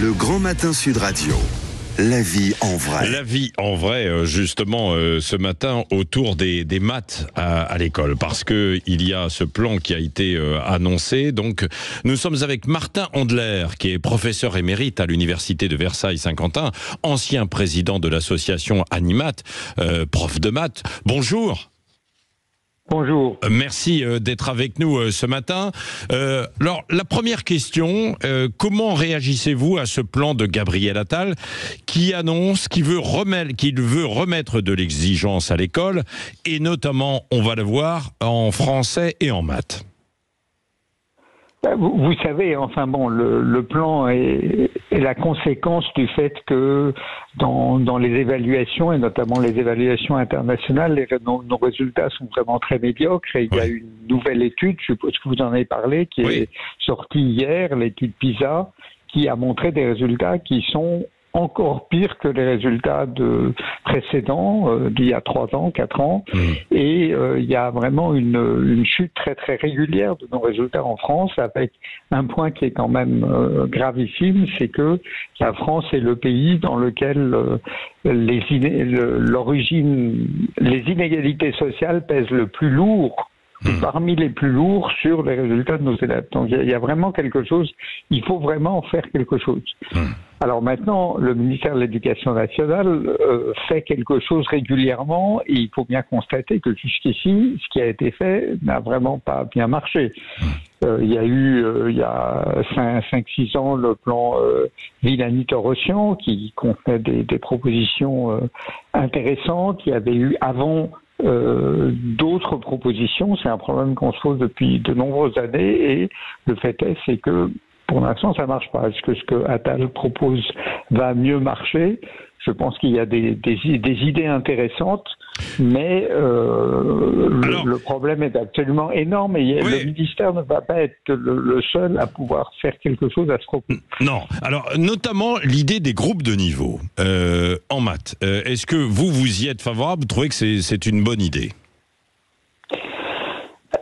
Le Grand Matin Sud Radio. La vie en vrai. La vie en vrai, justement, ce matin, autour des maths à l'école. Parce que il y a ce plan qui a été annoncé. Donc, nous sommes avec Martin Andler, qui est professeur émérite à l'Université de Versailles-Saint-Quentin, ancien président de l'association Animat, prof de maths. Bonjour. Bonjour. Merci d'être avec nous ce matin. Alors, la première question, comment réagissez-vous à ce plan de Gabriel Attal qui annonce qu'il veut remettre de l'exigence à l'école et notamment, on va le voir, en français et en maths? Vous savez, enfin bon, le plan est la conséquence du fait que dans les évaluations, et notamment les évaluations internationales, nos résultats sont vraiment très médiocres. Et il y a une nouvelle étude, je suppose que vous en avez parlé, qui est sortie hier, l'étude PISA, qui a montré des résultats qui sont encore pire que les résultats précédents, d'il y a 3 ans, 4 ans. Et il y a vraiment une chute très très régulière de nos résultats en France, avec un point qui est quand même gravissime, c'est que la France est le pays dans lequel les inégalités sociales pèsent le plus lourd, parmi les plus lourds sur les résultats de nos élèves. Donc il y a vraiment quelque chose, il faut vraiment faire quelque chose. Alors maintenant, le ministère de l'Éducation nationale fait quelque chose régulièrement et il faut bien constater que jusqu'ici, ce qui a été fait n'a vraiment pas bien marché. Il y a eu, il y a 5-6 ans, le plan Villani-Torossian qui contenait des propositions intéressantes. Il y avait eu avant d'autres propositions. C'est un problème qu'on se pose depuis de nombreuses années et le fait est, c'est que pour l'instant, ça marche pas. Est-ce que ce que Attal propose va mieux marcher? Je pense qu'il y a des idées intéressantes, mais le problème est absolument énorme et le ministère ne va pas être le seul à pouvoir faire quelque chose à ce propos. Non. Alors, notamment l'idée des groupes de niveau en maths. Est-ce que vous y êtes favorable? Vous trouvez que c'est une bonne idée?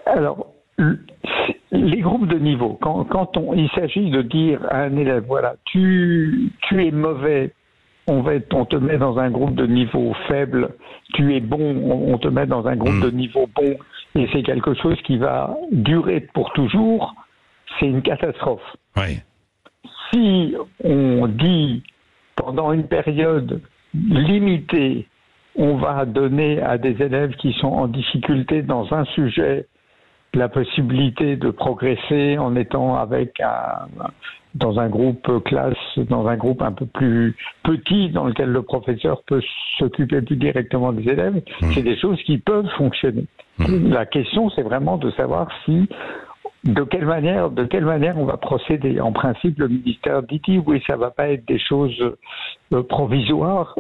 Alors, les groupes de niveau, quand il s'agit de dire à un élève, voilà, tu es mauvais, on te met dans un groupe de niveau faible, tu es bon, on te met dans un groupe de niveau bon, et c'est quelque chose qui va durer pour toujours, c'est une catastrophe. Si on dit, pendant une période limitée, on va donner à des élèves qui sont en difficulté dans un sujet la possibilité de progresser en étant dans un groupe classe, dans un groupe un peu plus petit, dans lequel le professeur peut s'occuper plus directement des élèves, c'est des choses qui peuvent fonctionner. La question, c'est vraiment de savoir de quelle manière on va procéder. En principe, le ministère dit oui, ça va pas être des choses provisoires.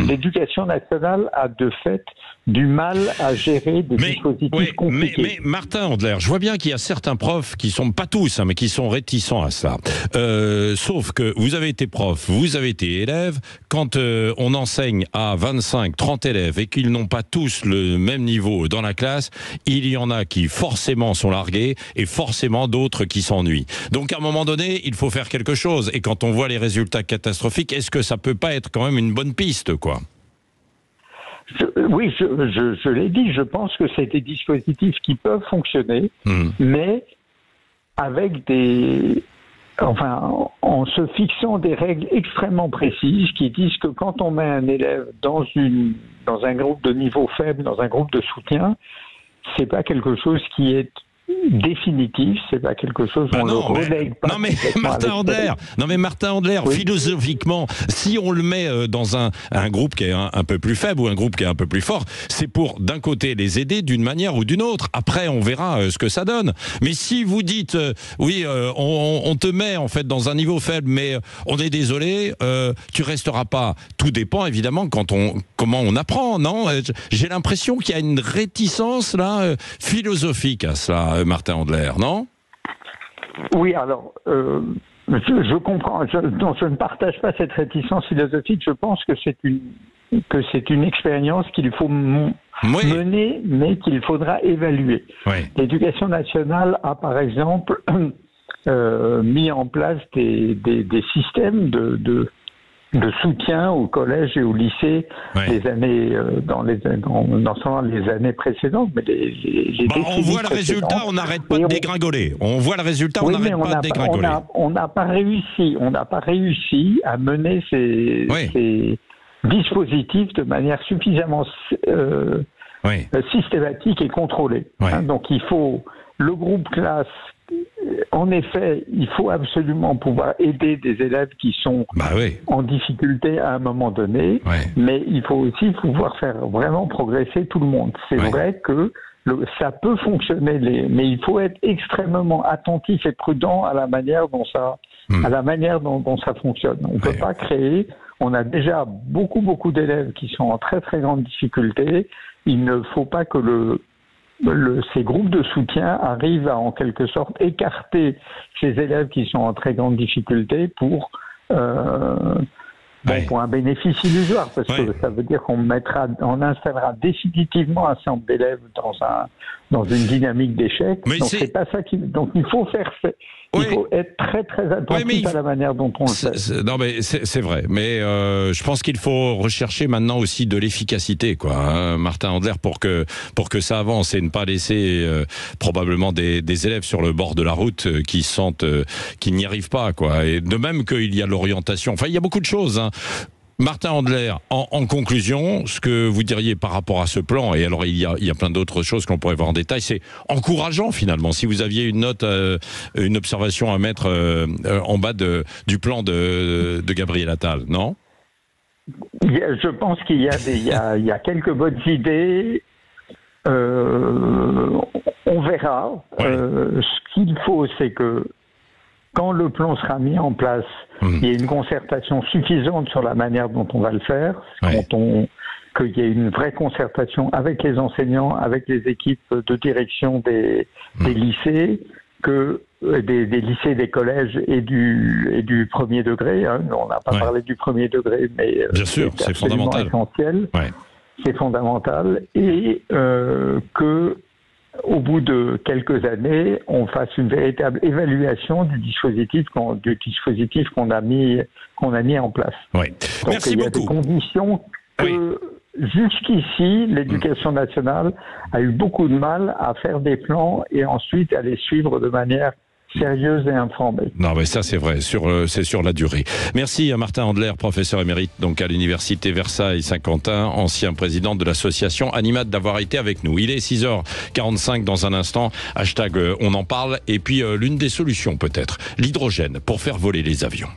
L'éducation nationale a de fait du mal à gérer des dispositifs compliqués. Mais Martin Andler, je vois bien qu'il y a certains profs qui sont, pas tous, mais qui sont réticents à ça. Sauf que vous avez été prof, vous avez été élève. Quand on enseigne à 25, 30 élèves et qu'ils n'ont pas tous le même niveau dans la classe, il y en a qui forcément sont largués et forcément d'autres qui s'ennuient. Donc à un moment donné, il faut faire quelque chose. Et quand on voit les résultats catastrophiques, est-ce que ça peut pas être quand même une bonne piste, quoi? Oui, je l'ai dit, je pense que c'est des dispositifs qui peuvent fonctionner, mais avec en se fixant des règles extrêmement précises qui disent que quand on met un élève dans un groupe de niveau faible, dans un groupe de soutien, c'est pas quelque chose qui est définitif, c'est pas quelque chose on le relègue pas. Non mais Martin Andler, philosophiquement, si on le met dans un groupe qui est un peu plus faible ou un groupe qui est un peu plus fort, c'est pour d'un côté les aider d'une manière ou d'une autre. Après on verra ce que ça donne. Mais si vous dites on te met en fait dans un niveau faible, mais on est désolé, tu resteras pas. Tout dépend évidemment comment on apprend, non? J'ai l'impression qu'il y a une réticence là philosophique à cela. Martin Andler, non? Oui, alors, je comprends. Je ne partage pas cette réticence philosophique. Je pense que c'est une expérience qu'il faut mener, mais qu'il faudra évaluer. L'éducation nationale a, par exemple, mis en place des systèmes de soutien au collège et au lycée les années dans les années précédentes, mais les on voit le résultat, on n'arrête pas de dégringoler. On voit le résultat, on n'arrête pas de dégringoler. On n'a pas réussi à mener ces dispositifs de manière suffisamment systématique et contrôlée. Donc il faut le groupe classe. En effet, il faut absolument pouvoir aider des élèves qui sont en difficulté à un moment donné, mais il faut aussi pouvoir faire vraiment progresser tout le monde. C'est vrai que ça peut fonctionner, mais il faut être extrêmement attentif et prudent à la manière dont ça, dont ça fonctionne. On ne peut pas créer. On a déjà beaucoup d'élèves qui sont en très très grande difficulté. Il ne faut pas que ces groupes de soutien arrivent à en quelque sorte écarter ces élèves qui sont en très grande difficulté pour un bénéfice illusoire, parce que ça veut dire qu'on installera définitivement un centre d'élèves dans une dynamique d'échec. Donc c'est pas ça donc il faut faire. Il faut être très très attentif à la manière dont on le fait. Non mais c'est vrai, mais je pense qu'il faut rechercher maintenant aussi de l'efficacité, Martin Andler, pour que ça avance et ne pas laisser probablement des élèves sur le bord de la route qui sentent qu'ils n'y arrivent pas, Et de même qu'il y a l'orientation. Enfin, il y a beaucoup de choses. Martin Andler, en conclusion, ce que vous diriez par rapport à ce plan, et alors il y a plein d'autres choses qu'on pourrait voir en détail, c'est encourageant finalement. Si vous aviez une note, une observation à mettre en bas du plan de Gabriel Attal, non ? Je pense qu'il y a quelques bonnes idées. On verra. Ce qu'il faut, c'est que quand le plan sera mis en place, il y a une concertation suffisante sur la manière dont on va le faire, qu'il y ait une vraie concertation avec les enseignants, avec les équipes de direction des lycées, des lycées, des collèges et du premier degré. On n'a pas parlé du premier degré, mais bien sûr, c'est fondamental. Essentiel. C'est fondamental. Et au bout de quelques années, on fasse une véritable évaluation du dispositif qu'on a mis en place. Donc, merci il y a beaucoup. des conditions que jusqu'ici, l'éducation nationale a eu beaucoup de mal à faire des plans et ensuite à les suivre de manière sérieuse et informée. Non, mais ça c'est vrai, c'est sur la durée. Merci à Martin Andler, professeur émérite donc à l'université Versailles-Saint-Quentin, ancien président de l'association Animat, d'avoir été avec nous. Il est 6h45 dans un instant, #on en parle, et puis l'une des solutions peut-être, l'hydrogène pour faire voler les avions.